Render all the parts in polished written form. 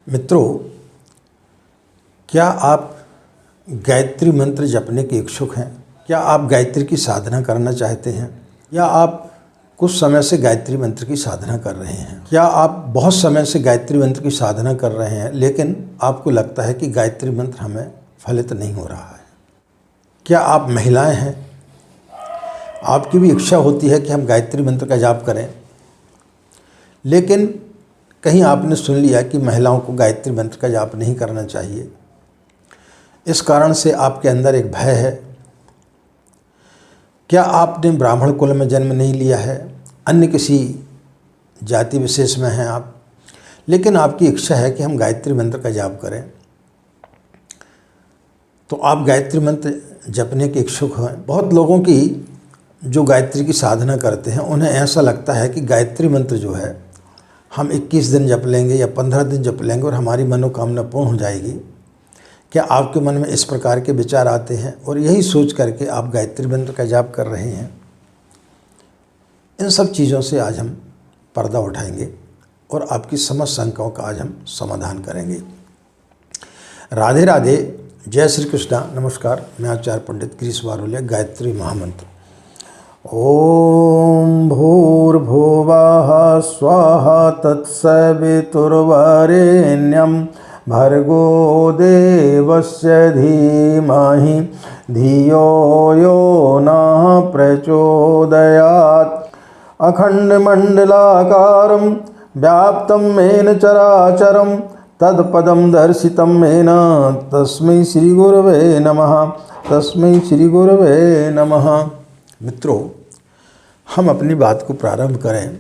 मित्रों, क्या आप गायत्री मंत्र जपने के इच्छुक हैं? क्या आप गायत्री की साधना करना चाहते हैं? या आप कुछ समय से गायत्री मंत्र की साधना कर रहे हैं? क्या आप बहुत समय से गायत्री मंत्र की साधना कर रहे हैं लेकिन आपको लगता है कि गायत्री मंत्र हमें फलित नहीं हो रहा है? क्या आप महिलाएं हैं? आपकी भी इच्छा होती है कि हम गायत्री मंत्र का जाप करें, लेकिन कहीं आपने सुन लिया कि महिलाओं को गायत्री मंत्र का जाप नहीं करना चाहिए। इस कारण से आपके अंदर एक भय है। क्या आपने ब्राह्मण कुल में जन्म नहीं लिया है, अन्य किसी जाति विशेष में हैं आप, लेकिन आपकी इच्छा है कि हम गायत्री मंत्र का जाप करें, तो आप गायत्री मंत्र जपने के इच्छुक हैं। बहुत लोगों की जो गायत्री की साधना करते हैं उन्हें ऐसा लगता है कि गायत्री मंत्र जो है हम 21 दिन जप लेंगे या 15 दिन जप लेंगे और हमारी मनोकामना पूर्ण हो जाएगी। क्या आपके मन में इस प्रकार के विचार आते हैं और यही सोच करके आप गायत्री मंत्र का जाप कर रहे हैं? इन सब चीज़ों से आज हम पर्दा उठाएंगे और आपकी समस्त शंकाओं का आज हम समाधान करेंगे। राधे राधे, जय श्री कृष्णा। नमस्कार, मैं आचार्य पंडित गिरीश वारोलिया। गायत्री महामंत्र। ओम भूर्भुवः स्वाहा तत्सवितुर्वरेण्यं भर्गो देवस्य धीमहि धियो यो नः प्रचोदयात्। अखण्डमण्डलाकारं व्याप्तं येन चराचरं तत्पदं दर्शितं येन तस्मै श्रीगुरवे नमः। तस्मै श्रीगुरवे नमः। मित्रों, हम अपनी बात को प्रारंभ करें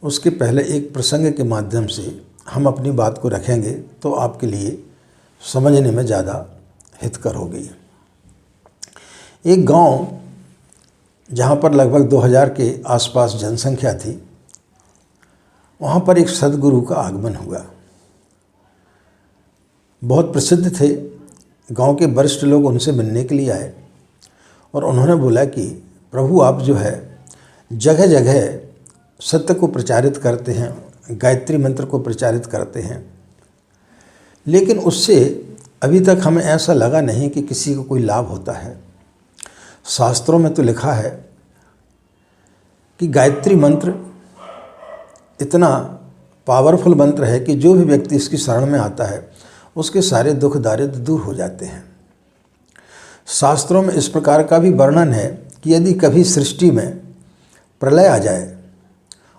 उसके पहले एक प्रसंग के माध्यम से हम अपनी बात को रखेंगे तो आपके लिए समझने में ज़्यादा हितकर होगी। एक गांव जहां पर लगभग 2000 के आसपास जनसंख्या थी, वहां पर एक सद्गुरु का आगमन हुआ। बहुत प्रसिद्ध थे। गांव के वरिष्ठ लोग उनसे मिलने के लिए आए और उन्होंने बोला कि प्रभु, आप जो है जगह जगह सत्य को प्रचारित करते हैं, गायत्री मंत्र को प्रचारित करते हैं, लेकिन उससे अभी तक हमें ऐसा लगा नहीं कि किसी को कोई लाभ होता है। शास्त्रों में तो लिखा है कि गायत्री मंत्र इतना पावरफुल मंत्र है कि जो भी व्यक्ति इसकी शरण में आता है उसके सारे दुख दारिद्र दूर हो जाते हैं। शास्त्रों में इस प्रकार का भी वर्णन है कि यदि कभी सृष्टि में प्रलय आ जाए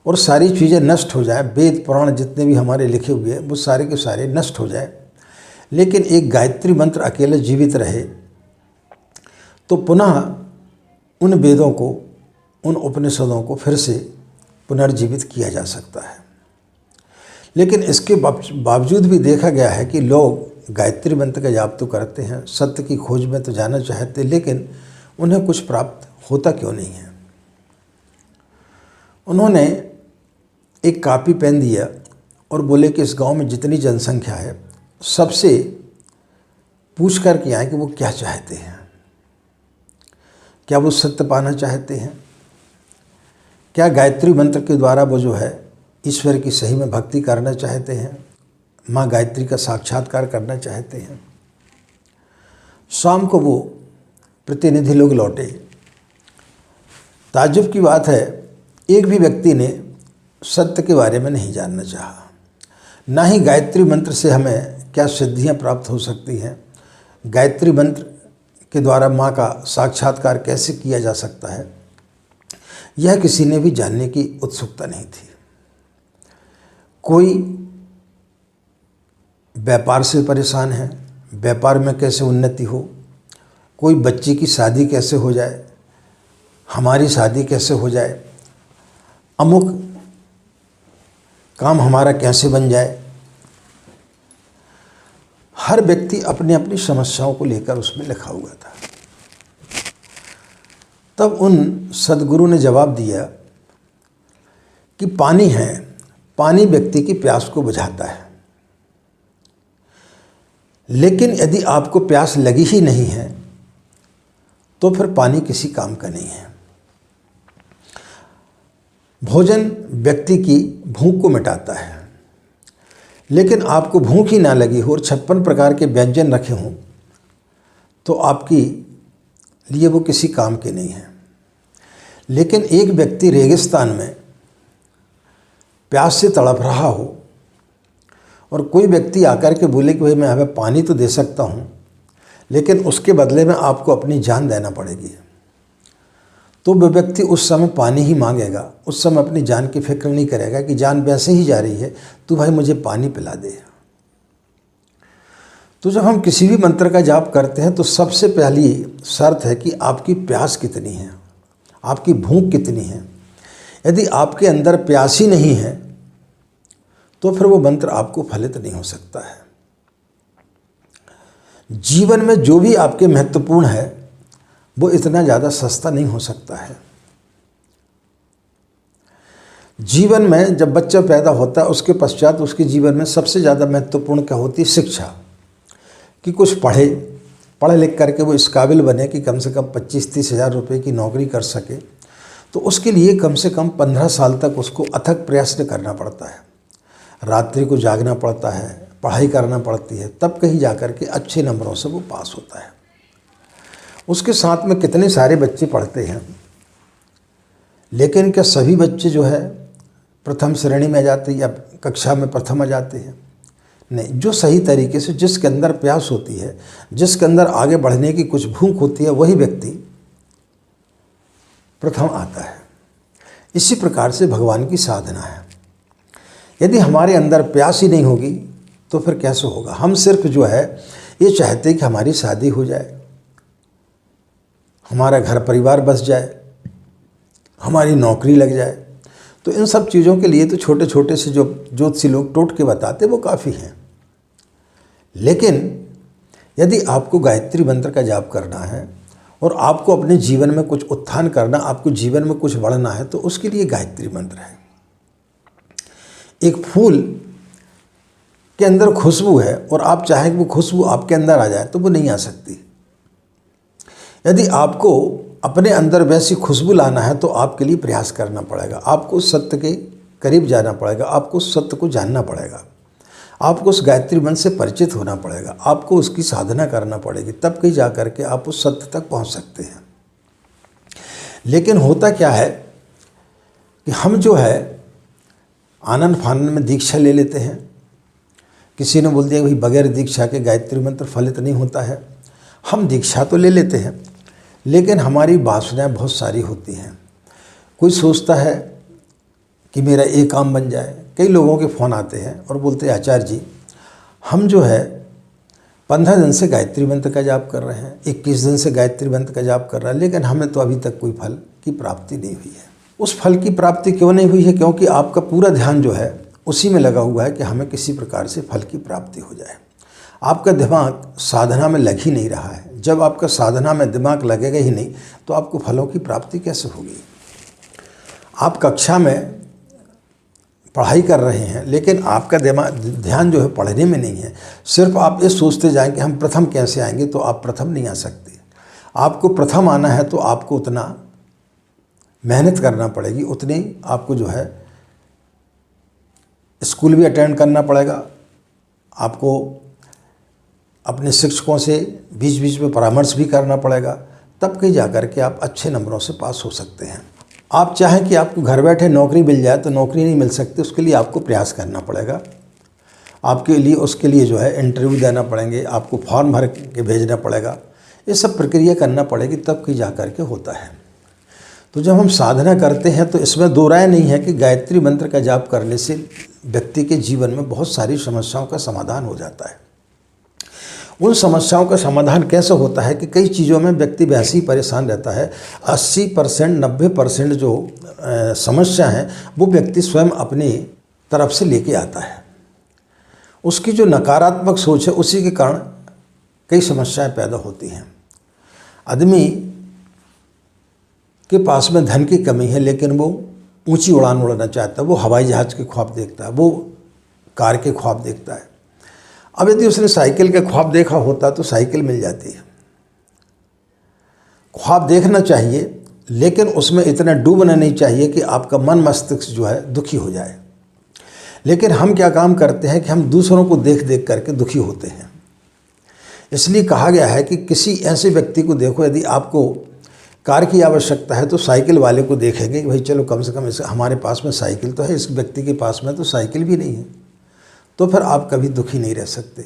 और सारी चीज़ें नष्ट हो जाए, वेद पुराण जितने भी हमारे लिखे हुए हैं वो सारे के सारे नष्ट हो जाए, लेकिन एक गायत्री मंत्र अकेले जीवित रहे, तो पुनः उन वेदों को, उन उपनिषदों को फिर से पुनर्जीवित किया जा सकता है। लेकिन इसके बावजूद भी देखा गया है कि लोग गायत्री मंत्र का जाप तो करते हैं, सत्य की खोज में तो जाना चाहते, लेकिन उन्हें कुछ प्राप्त होता क्यों नहीं है। उन्होंने एक कॉपी पेन दिया और बोले कि इस गांव में जितनी जनसंख्या है सबसे पूछ कर के आए कि वो क्या चाहते हैं। क्या वो सत्य पाना चाहते हैं? क्या गायत्री मंत्र के द्वारा वो जो है ईश्वर की सही में भक्ति करना चाहते हैं, माँ गायत्री का साक्षात्कार करना चाहते हैं? शाम को वो प्रतिनिधि लोग लौटे। ताज्जुब की बात है, एक भी व्यक्ति ने सत्य के बारे में नहीं जानना चाहा, ना ही गायत्री मंत्र से हमें क्या सिद्धियां प्राप्त हो सकती हैं, गायत्री मंत्र के द्वारा माँ का साक्षात्कार कैसे किया जा सकता है, यह किसी ने भी जानने की उत्सुकता नहीं थी। कोई व्यापार से परेशान है, व्यापार में कैसे उन्नति हो, कोई बच्ची की शादी कैसे हो जाए, हमारी शादी कैसे हो जाए, अमुक काम हमारा कैसे बन जाए। हर व्यक्ति अपनी अपनी समस्याओं को लेकर उसमें लिखा हुआ था। तब उन सद्गुरु ने जवाब दिया कि पानी है, पानी व्यक्ति की प्यास को बुझाता है, लेकिन यदि आपको प्यास लगी ही नहीं है तो फिर पानी किसी काम का नहीं है। भोजन व्यक्ति की भूख को मिटाता है, लेकिन आपको भूख ही ना लगी हो और 56 प्रकार के व्यंजन रखे हों तो आपकी लिए वो किसी काम के नहीं है। लेकिन एक व्यक्ति रेगिस्तान में प्यास से तड़प रहा हो और कोई व्यक्ति आकर के बोले कि भाई मैं हमें पानी तो दे सकता हूँ, लेकिन उसके बदले में आपको अपनी जान देना पड़ेगी, तो वह व्यक्ति उस समय पानी ही मांगेगा। उस समय अपनी जान की फिक्र नहीं करेगा कि जान वैसे ही जा रही है, तू भाई मुझे पानी पिला दे। तो जब हम किसी भी मंत्र का जाप करते हैं तो सबसे पहली शर्त है कि आपकी प्यास कितनी है, आपकी भूख कितनी है। यदि आपके अंदर प्यास ही नहीं है तो फिर वो मंत्र आपको फलित नहीं हो सकता है। जीवन में जो भी आपके महत्वपूर्ण है वो इतना ज़्यादा सस्ता नहीं हो सकता है। जीवन में जब बच्चा पैदा होता है उसके पश्चात उसके जीवन में सबसे ज़्यादा महत्वपूर्ण क्या होती है? शिक्षा, कि कुछ पढ़ लिख करके वो इस काबिल बने कि कम से कम 25-30 हज़ार रुपये की नौकरी कर सके। तो उसके लिए कम से कम 15 साल तक उसको अथक प्रयास करना पड़ता है, रात्रि को जागना पड़ता है, पढ़ाई करना पड़ती है, तब कहीं जाकर के अच्छे नंबरों से वो पास होता है। उसके साथ में कितने सारे बच्चे पढ़ते हैं, लेकिन क्या सभी बच्चे जो है प्रथम श्रेणी में आ जाते हैं या कक्षा में प्रथम आ जाते हैं? नहीं। जो सही तरीके से, जिसके अंदर प्यास होती है, जिसके अंदर आगे बढ़ने की कुछ भूख होती है, वही व्यक्ति प्रथम आता है। इसी प्रकार से भगवान की साधना है। यदि हमारे अंदर प्यास ही नहीं होगी तो फिर कैसे होगा? हम सिर्फ जो है ये चाहते हैं कि हमारी शादी हो जाए, हमारा घर परिवार बस जाए, हमारी नौकरी लग जाए। तो इन सब चीज़ों के लिए तो छोटे छोटे से जो ज्योतिषी लोग टोटके बताते वो काफ़ी हैं। लेकिन यदि आपको गायत्री मंत्र का जाप करना है और आपको अपने जीवन में कुछ उत्थान करना, आपको जीवन में कुछ बढ़ना है, तो उसके लिए गायत्री मंत्र है। एक फूल के अंदर खुशबू है और आप चाहें कि वो खुशबू आपके अंदर आ जाए तो वो नहीं आ सकती। यदि आपको अपने अंदर वैसी खुशबू लाना है तो आपके लिए प्रयास करना पड़ेगा, आपको सत्य के करीब जाना पड़ेगा, आपको सत्य को जानना पड़ेगा, आपको उस गायत्री मंत्र से परिचित होना पड़ेगा, आपको उसकी साधना करना पड़ेगी, तब कहीं जा कर के आप उस सत्य तक पहुंच सकते हैं। लेकिन होता क्या है कि हम जो है आनंद फानंद में दीक्षा ले लेते हैं। किसी ने बोल दिया भाई बगैर दीक्षा के गायत्री मंत्र फलित नहीं होता है। हम दीक्षा तो ले लेते हैं, लेकिन हमारी वासनाएं बहुत सारी होती हैं। कोई सोचता है कि मेरा ये काम बन जाए। कई लोगों के फ़ोन आते हैं और बोलते हैं आचार्य जी हम जो है 15 दिन से गायत्री मंत्र का जाप कर रहे हैं, 21 दिन से गायत्री मंत्र का जाप कर रहे हैं, लेकिन हमें तो अभी तक कोई फल की प्राप्ति नहीं हुई है। उस फल की प्राप्ति क्यों नहीं हुई है? क्योंकि आपका पूरा ध्यान जो है उसी में लगा हुआ है कि हमें किसी प्रकार से फल की प्राप्ति हो जाए। आपका दिमाग साधना में लग ही नहीं रहा है। जब आपका साधना में दिमाग लगेगा ही नहीं तो आपको फलों की प्राप्ति कैसे होगी? आप कक्षा में पढ़ाई कर रहे हैं, लेकिन आपका ध्यान जो है पढ़ने में नहीं है। सिर्फ आप ये सोचते जाएं कि हम प्रथम कैसे आएंगे, तो आप प्रथम नहीं आ सकते। आपको प्रथम आना है तो आपको उतना मेहनत करना पड़ेगी, उतनी आपको जो है स्कूल भी अटेंड करना पड़ेगा, आपको अपने शिक्षकों से बीच बीच में परामर्श भी करना पड़ेगा, तब कहीं जाकर के आप अच्छे नंबरों से पास हो सकते हैं। आप चाहें कि आपको घर बैठे नौकरी मिल जाए तो नौकरी नहीं मिल सकती, उसके लिए आपको प्रयास करना पड़ेगा। आपके लिए उसके लिए जो है इंटरव्यू देना पड़ेंगे, आपको फॉर्म भर के भेजना पड़ेगा, ये सब प्रक्रिया करना पड़ेगी, तब कहीं जा कर के होता है। तो जब हम साधना करते हैं तो इसमें दो राय नहीं है कि गायत्री मंत्र का जाप करने से व्यक्ति के जीवन में बहुत सारी समस्याओं का समाधान हो जाता है। उन समस्याओं का समाधान कैसे होता है कि कई चीज़ों में व्यक्ति वैसे ही परेशान रहता है। 80% 90% जो समस्या है वो व्यक्ति स्वयं अपनी तरफ से लेके आता है। उसकी जो नकारात्मक सोच है उसी के कारण कई समस्याएं पैदा होती हैं। आदमी के पास में धन की कमी है, लेकिन वो ऊंची उड़ान उड़ना चाहता है, वो हवाई जहाज़ के ख्वाब देखता है, वो कार के ख्वाब देखता है। अब यदि उसने साइकिल के ख्वाब देखा होता तो साइकिल मिल जाती है। ख्वाब देखना चाहिए, लेकिन उसमें इतना डूबना नहीं चाहिए कि आपका मन मस्तिष्क जो है दुखी हो जाए। लेकिन हम क्या काम करते हैं कि हम दूसरों को देख देख करके दुखी होते हैं। इसलिए कहा गया है कि किसी ऐसे व्यक्ति को देखो, यदि आपको कार की आवश्यकता है तो साइकिल वाले को देखेंगे कि भाई चलो कम से कम इस हमारे पास में साइकिल तो है, इस व्यक्ति के पास में तो साइकिल भी नहीं है, तो फिर आप कभी दुखी नहीं रह सकते।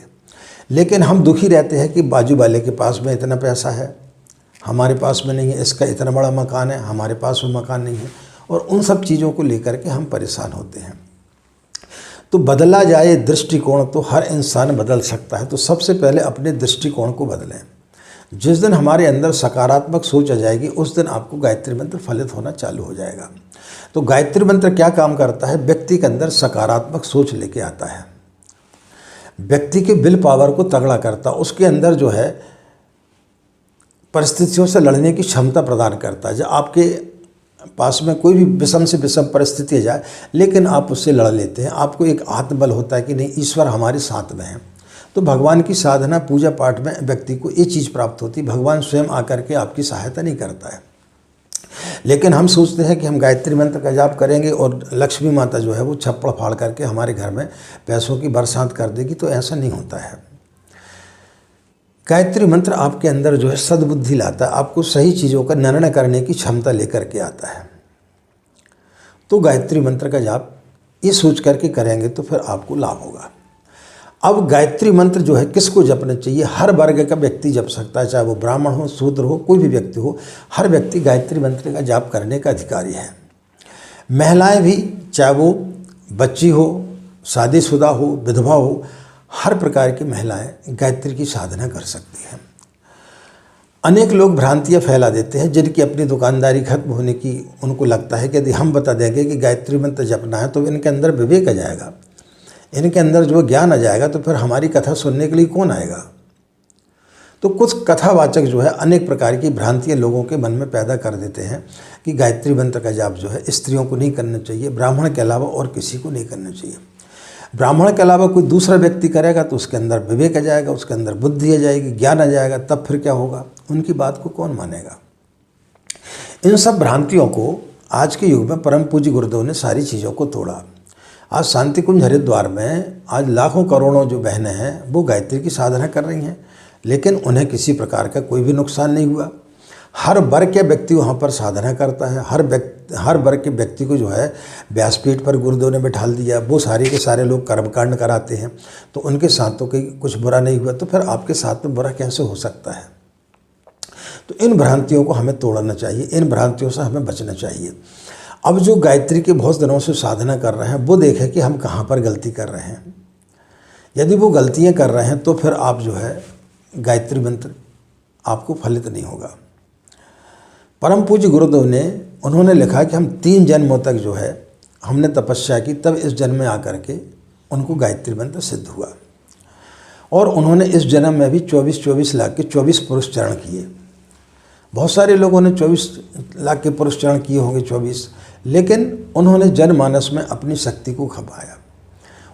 लेकिन हम दुखी रहते हैं कि बाजू वाले के पास में इतना पैसा है, हमारे पास में नहीं है, इसका इतना बड़ा मकान है, हमारे पास में मकान नहीं है, और उन सब चीज़ों को लेकर के हम परेशान होते हैं। तो बदला जाए दृष्टिकोण तो हर इंसान बदल सकता है। तो सबसे पहले अपने दृष्टिकोण को बदलें। जिस दिन हमारे अंदर सकारात्मक सोच आ जाएगी उस दिन आपको गायत्री मंत्र फलित होना चालू हो जाएगा। तो गायत्री मंत्र क्या काम करता है? व्यक्ति के अंदर सकारात्मक सोच लेके आता है, व्यक्ति के विल पावर को तगड़ा करता है, उसके अंदर जो है परिस्थितियों से लड़ने की क्षमता प्रदान करता है। जब आपके पास में कोई भी विषम से विषम परिस्थिति जाए लेकिन आप उससे लड़ लेते हैं, आपको एक आत्मबल होता है कि नहीं, ईश्वर हमारे साथ में है। तो भगवान की साधना पूजा पाठ में व्यक्ति को ये चीज़ प्राप्त होती है, भगवान स्वयं आकर के आपकी सहायता नहीं करता है। लेकिन हम सोचते हैं कि हम गायत्री मंत्र का जाप करेंगे और लक्ष्मी माता जो है वो छप्पड़ फाड़ करके हमारे घर में पैसों की बरसात कर देगी, तो ऐसा नहीं होता है। गायत्री मंत्र आपके अंदर जो है सद्बुद्धि लाता है, आपको सही चीज़ों का निर्णय करने की क्षमता लेकर के आता है। तो गायत्री मंत्र का जाप ये सोच करके करेंगे तो फिर आपको लाभ होगा। अब गायत्री मंत्र जो है किसको जपना चाहिए? हर वर्ग का व्यक्ति जप सकता है, चाहे वो ब्राह्मण हो, शूद्र हो, कोई भी व्यक्ति हो, हर व्यक्ति गायत्री मंत्र का जाप करने का अधिकारी है। महिलाएं भी, चाहे वो बच्ची हो, शादीशुदा हो, विधवा हो, हर प्रकार की महिलाएं गायत्री की साधना कर सकती हैं। अनेक लोग भ्रांतियां फैला देते हैं, जिनकी अपनी दुकानदारी खत्म होने की उनको लगता है कि यदि हम बता देंगे कि गायत्री मंत्र जपना है तो इनके अंदर विवेक आ जाएगा, इनके अंदर जो ज्ञान आ जाएगा, तो फिर हमारी कथा सुनने के लिए कौन आएगा। तो कुछ कथावाचक जो है अनेक प्रकार की भ्रांतियाँ लोगों के मन में पैदा कर देते हैं कि गायत्री मंत्र का जाप जो है स्त्रियों को नहीं करना चाहिए, ब्राह्मण के अलावा और किसी को नहीं करना चाहिए। ब्राह्मण के अलावा कोई दूसरा व्यक्ति करेगा तो उसके अंदर विवेक आ जाएगा, उसके अंदर बुद्धि आ जाएगी, ज्ञान आ जाएगा, तब फिर क्या होगा? उनकी बात को कौन मानेगा? इन सब भ्रांतियों को आज के युग में परम पूज्य गुरुदेव ने सारी चीज़ों को तोड़ा। आज शांति कुंज हरिद्वार में आज लाखों करोड़ों जो बहनें हैं वो गायत्री की साधना कर रही हैं, लेकिन उन्हें किसी प्रकार का कोई भी नुकसान नहीं हुआ। हर वर्ग के व्यक्ति वहाँ पर साधना करता है, हर वर्ग के व्यक्ति को जो है व्यासपीठ पर गुरुदेव ने बैठा दिया, वो सारे के सारे लोग कर्मकांड कराते हैं, तो उनके साथ तो कोई कुछ बुरा नहीं हुआ, तो फिर आपके साथ में बुरा कैसे हो सकता है? तो इन भ्रांतियों को हमें तोड़ना चाहिए, इन भ्रांतियों से हमें बचना चाहिए। अब जो गायत्री के बहुत दिनों से साधना कर रहे हैं वो देखें कि हम कहाँ पर गलती कर रहे हैं। यदि वो गलतियाँ कर रहे हैं तो फिर आप जो है गायत्री मंत्र आपको फलित नहीं होगा। परम पूज्य गुरुदेव ने उन्होंने लिखा कि हम 3 जन्मों तक जो है हमने तपस्या की, तब इस जन्म में आकर के उनको गायत्री मंत्र सिद्ध हुआ। और उन्होंने इस जन्म में भी 24 लाख के 24 पुरुष चरण किए। बहुत सारे लोगों ने 24 लाख के पुरुष चरण किए होंगे 24, लेकिन उन्होंने जनमानस में अपनी शक्ति को खपाया,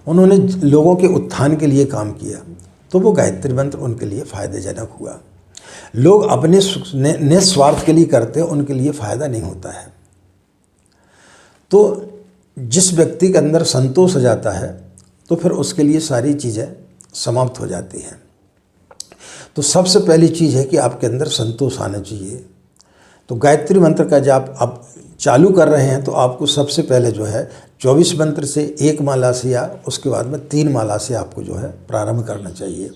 उन्होंने लोगों के उत्थान के लिए काम किया, तो वो गायत्री मंत्र उनके लिए फ़ायदेजनक हुआ। लोग अपने निस्वार्थ के लिए करते हैं, उनके लिए फ़ायदा नहीं होता है। तो जिस व्यक्ति के अंदर संतोष आ जाता है तो फिर उसके लिए सारी चीज़ें समाप्त हो जाती हैं। तो सबसे पहली चीज़ है कि आपके अंदर संतोष आना चाहिए। तो गायत्री मंत्र का जाप आप चालू कर रहे हैं तो आपको सबसे पहले जो है 24 मंत्र से 1 माला से या उसके बाद में 3 माला से आपको जो है प्रारंभ करना चाहिए।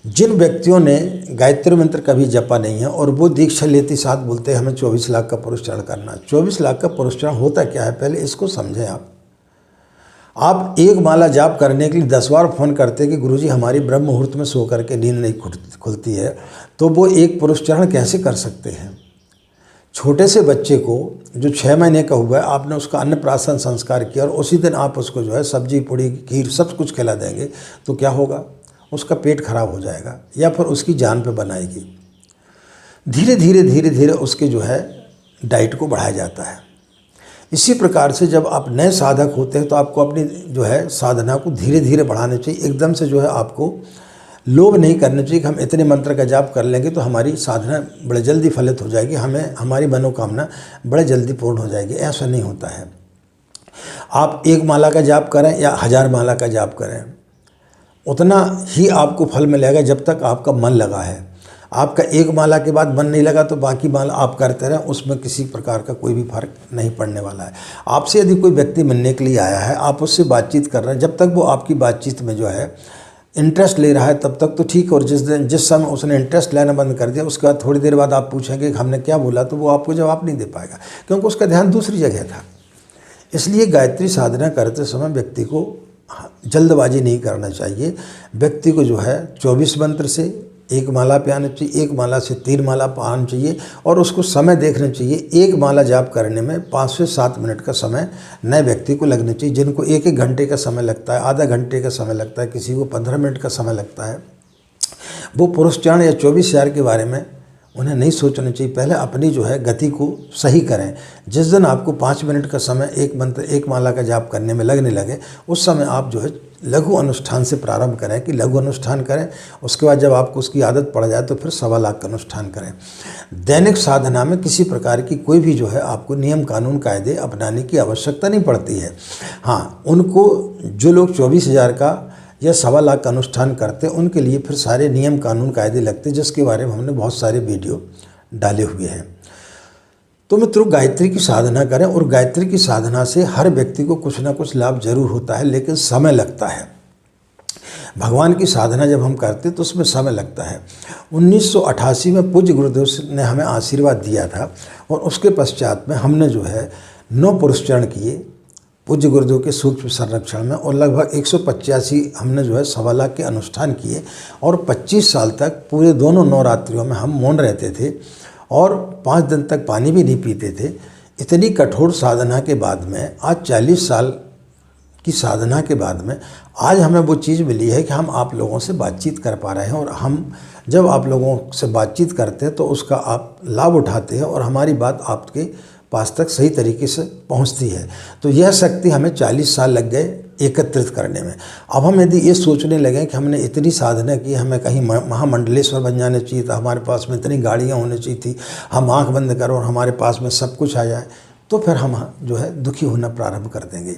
जिन व्यक्तियों ने गायत्री मंत्र कभी जपा नहीं है और वो दीक्षा लेते साथ बोलते हैं हमें 24 लाख का पुरुष चरण करना, 24 लाख का पुरुष चरण होता क्या है पहले इसको समझें। आप 1 माला जाप करने के लिए 10 बार फ़ोन करते कि गुरुजी हमारी ब्रह्म मुहूर्त में सो करके नींद नहीं खुलती है, तो वो 1 पुरुष चरण कैसे कर सकते हैं? छोटे से बच्चे को जो 6 महीने का हुआ है आपने उसका अन्नप्राशन संस्कार किया और उसी दिन आप उसको जो है सब्जी पूड़ी खीर सब कुछ खिला देंगे तो क्या होगा? उसका पेट खराब हो जाएगा या फिर उसकी जान पे बनाएगी। धीरे धीरे उसके जो है डाइट को बढ़ाया जाता है। इसी प्रकार से जब आप नए साधक होते हैं तो आपको अपनी जो है साधना को धीरे धीरे बढ़ाना चाहिए। एकदम से जो है आपको लोभ नहीं करना चाहिए कि हम इतने मंत्र का जाप कर लेंगे तो हमारी साधना बड़े जल्दी फलित हो जाएगी, हमें हमारी मनोकामना बड़े जल्दी पूर्ण हो जाएगी। ऐसा नहीं होता है। आप 1 माला का जाप करें या 1000 माला का जाप करें, उतना ही आपको फल मिलेगा जब तक आपका मन लगा है। आपका 1 माला के बाद मन नहीं लगा तो बाकी माला आप करते रहें, उसमें किसी प्रकार का कोई भी फर्क नहीं पड़ने वाला है। आपसे यदि कोई व्यक्ति मिलने के लिए आया है, आप उससे बातचीत कर रहे हैं, जब तक वो आपकी बातचीत में जो है इंटरेस्ट ले रहा है तब तक तो ठीक है। और जिस समय उसने इंटरेस्ट लेना बंद कर दिया, उसके बाद थोड़ी देर बाद आप पूछेंगे कि हमने क्या बोला, तो वो आपको जवाब नहीं दे पाएगा, क्योंकि उसका ध्यान दूसरी जगह था। इसलिए गायत्री साधना करते समय व्यक्ति को जल्दबाजी नहीं करना चाहिए। व्यक्ति को जो है 24 मंत्र से 1 माला पे आना चाहिए, 1 माला से 3 माला पे आना चाहिए, और उसको समय देखना चाहिए। 1 माला जाप करने में 5 से 7 मिनट का समय नए व्यक्ति को लगना चाहिए। जिनको 1-1 घंटे का समय लगता है, आधा घंटे का समय लगता है, किसी को 15 मिनट का समय लगता है, वो पुरुषचरण या 24,000 के बारे में उन्हें नहीं सोचना चाहिए। पहले अपनी जो है गति को सही करें। जिस दिन आपको 5 मिनट का समय 1 माला का जाप करने में लगने लगे, उस समय आप जो है लघु अनुष्ठान से प्रारंभ करें कि लघु अनुष्ठान करें। उसके बाद जब आपको उसकी आदत पड़ जाए तो फिर 1.25 लाख का अनुष्ठान करें। दैनिक साधना में किसी प्रकार की कोई भी जो है आपको नियम कानून कायदे अपनाने की आवश्यकता नहीं पड़ती है। हाँ, उनको जो लोग 24,000 का या 1.25 लाख का अनुष्ठान करते हैं, उनके लिए फिर सारे नियम कानून कायदे लगते हैं, जिसके बारे में हमने बहुत सारे वीडियो डाले हुए हैं। तो मित्रों, गायत्री की साधना करें, और गायत्री की साधना से हर व्यक्ति को कुछ ना कुछ लाभ जरूर होता है, लेकिन समय लगता है। भगवान की साधना जब हम करते तो उसमें समय लगता है। 1988 में पूज्य गुरुदेव ने हमें आशीर्वाद दिया था, और उसके पश्चात में हमने जो है 9 पुरुषचरण किए पूज्य गुरुदेव के सूक्ष्म संरक्षण में, और लगभग 185 हमने जो है 1.25 लाख के अनुष्ठान किए, और 25 साल तक पूरे दोनों नवरात्रियों में हम मौन रहते थे और 5 दिन तक पानी भी नहीं पीते थे। इतनी कठोर साधना के बाद में, आज 40 साल की साधना के बाद में, आज हमें वो चीज़ मिली है कि हम आप लोगों से बातचीत कर पा रहे हैं, और हम जब आप लोगों से बातचीत करते हैं तो उसका आप लाभ उठाते हैं, और हमारी बात आपके पास तक सही तरीके से पहुंचती है। तो यह शक्ति हमें 40 साल लग गए एकत्रित करने में। अब हम यदि ये सोचने लगे कि हमने इतनी साधना की, हमें कहीं महामंडलेश्वर बन जाना चाहिए था, हमारे पास में इतनी गाड़ियाँ होनी चाहिए थी, हम आँख बंद करो और हमारे पास में सब कुछ आ जाए, तो फिर हम जो है दुखी होना प्रारंभ कर देंगे।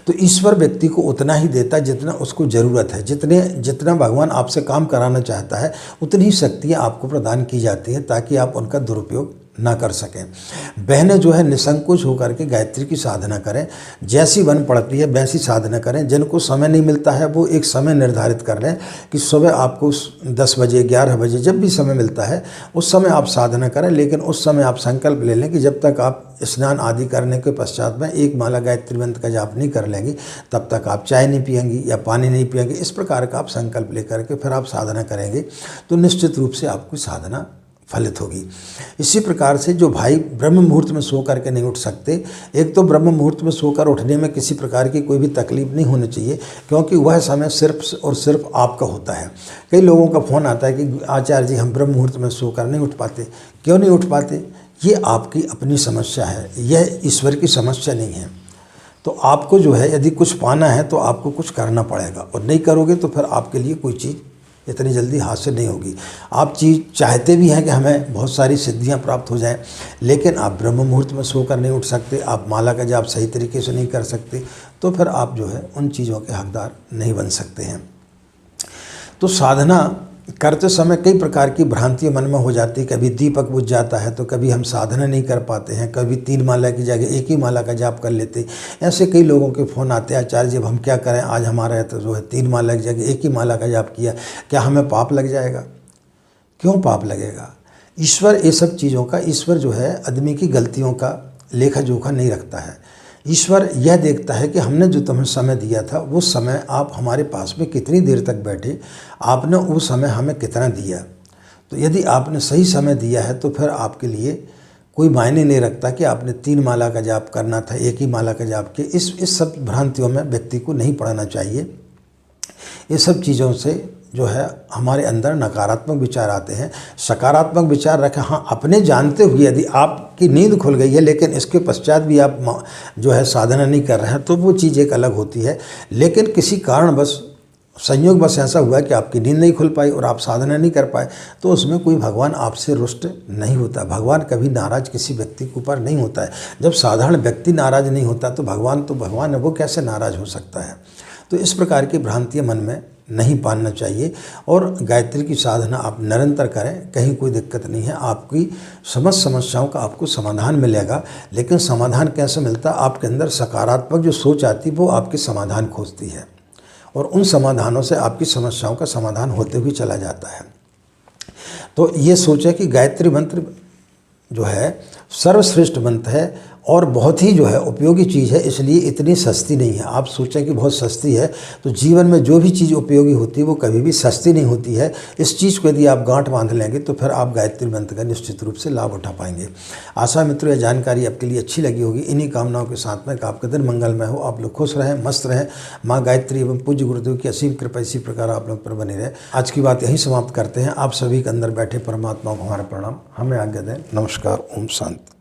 तो ईश्वर व्यक्ति को उतना ही देता है जितना उसको ज़रूरत है। जितना भगवान आपसे काम कराना चाहता है, उतनी ही शक्तियाँ आपको प्रदान की जाती हैं, ताकि आप उनका दुरुपयोग ना कर सकें। बहनें जो है निसंकोच होकर के गायत्री की साधना करें, जैसी बन पड़ती है वैसी साधना करें। जिनको समय नहीं मिलता है वो एक समय निर्धारित कर लें कि सुबह आपको 10 बजे 11 बजे जब भी समय मिलता है उस समय आप साधना करें, लेकिन उस समय आप संकल्प ले लें कि जब तक आप स्नान आदि करने के पश्चात में 1 माला गायत्री मंत्र का जाप नहीं कर लेंगी, तब तक आप चाय नहीं पिएंगी या पानी नहीं पिएंगे। इस प्रकार का आप संकल्प लेकर के फिर आप साधना करेंगे तो निश्चित रूप से आपकी साधना फलित होगी। इसी प्रकार से जो भाई ब्रह्म मुहूर्त में सो करके नहीं उठ सकते, एक तो ब्रह्म मुहूर्त में सोकर उठने में किसी प्रकार की कोई भी तकलीफ नहीं होनी चाहिए, क्योंकि वह समय सिर्फ और सिर्फ आपका होता है। कई लोगों का फ़ोन आता है कि आचार्य जी हम ब्रह्म मुहूर्त में सोकर नहीं उठ पाते। क्यों नहीं उठ पाते? ये आपकी अपनी समस्या है, यह ईश्वर की समस्या नहीं है। तो आपको जो है यदि कुछ पाना है तो आपको कुछ करना पड़ेगा, और नहीं करोगे तो फिर आपके लिए कोई चीज़ इतनी जल्दी हासिल नहीं होगी। आप चीज़ चाहते भी हैं कि हमें बहुत सारी सिद्धियां प्राप्त हो जाएं, लेकिन आप ब्रह्म मुहूर्त में सोकर नहीं उठ सकते, आप माला का जाप सही तरीके से नहीं कर सकते, तो फिर आप जो है उन चीज़ों के हकदार नहीं बन सकते हैं। तो साधना करते समय कई प्रकार की भ्रांतियाँ मन में हो जाती है। कभी दीपक बुझ जाता है तो कभी हम साधना नहीं कर पाते हैं, कभी 3 माला की जगह 1 ही माला का जाप कर लेते। ऐसे कई लोगों के फ़ोन आते हैं, आचार्य जी अब हम क्या करें, आज हमारा तो जो है 3 माला की जगह 1 ही माला का जाप किया, क्या हमें पाप लग जाएगा? क्यों पाप लगेगा? ईश्वर ये सब चीज़ों का, ईश्वर जो है आदमी की गलतियों का लेखा जोखा नहीं रखता है। ईश्वर यह देखता है कि हमने जो तुम्हें समय दिया था वो समय आप हमारे पास में कितनी देर तक बैठे, आपने वो समय हमें कितना दिया। तो यदि आपने सही समय दिया है तो फिर आपके लिए कोई मायने नहीं रखता कि आपने 3 माला का जाप करना था, 1 ही माला का जाप किया। इस सब भ्रांतियों में व्यक्ति को नहीं पड़ना चाहिए। ये सब चीज़ों से जो है हमारे अंदर नकारात्मक विचार आते हैं। सकारात्मक विचार रखें, हाँ अपने जानते हुए यदि आपकी नींद खुल गई है लेकिन इसके पश्चात भी आप जो है साधना नहीं कर रहे हैं तो वो चीज़ एक अलग होती है। लेकिन किसी कारणवश संयोग बस ऐसा हुआ कि आपकी नींद नहीं खुल पाई और आप साधना नहीं कर पाए, तो उसमें कोई भगवान आपसे रुष्ट नहीं होता। भगवान कभी नाराज़ किसी व्यक्ति के ऊपर नहीं होता है। जब साधारण व्यक्ति नाराज़ नहीं होता तो भगवान है, वो कैसे नाराज़ हो सकता है। तो इस प्रकार की भ्रांतियाँ मन में नहीं पालना चाहिए और गायत्री की साधना आप निरंतर करें, कहीं कोई दिक्कत नहीं है। आपकी समस्त समस्याओं का आपको समाधान मिलेगा। लेकिन समाधान कैसे मिलता है? आपके अंदर सकारात्मक जो सोच आती है वो आपके समाधान खोजती है और उन समाधानों से आपकी समस्याओं का समाधान होते हुए चला जाता है। तो ये सोचें कि गायत्री मंत्र जो है सर्वश्रेष्ठ मंत्र है और बहुत ही जो है उपयोगी चीज़ है, इसलिए इतनी सस्ती नहीं है। आप सोचें कि बहुत सस्ती है, तो जीवन में जो भी चीज़ उपयोगी होती है वो कभी भी सस्ती नहीं होती है। इस चीज़ को यदि आप गांठ बांध लेंगे तो फिर आप गायत्री मंत्र का निश्चित रूप से लाभ उठा पाएंगे। आशा मित्रों, यह जानकारी आपके लिए अच्छी लगी होगी। इन्हीं कामनाओं के साथ में आपका दिन मंगलमय हो, आप लोग खुश रहें, मस्त रहें। माँ गायत्री एवं पूज्य गुरुदेव की असीम कृपा इसी प्रकार आप लोग पर बनी रहे। आज की बात यहीं समाप्त करते हैं। आप सभी के अंदर बैठे परमात्मा को हमारा प्रणाम, हमें आज्ञा दें। नमस्कार, ओम शांति।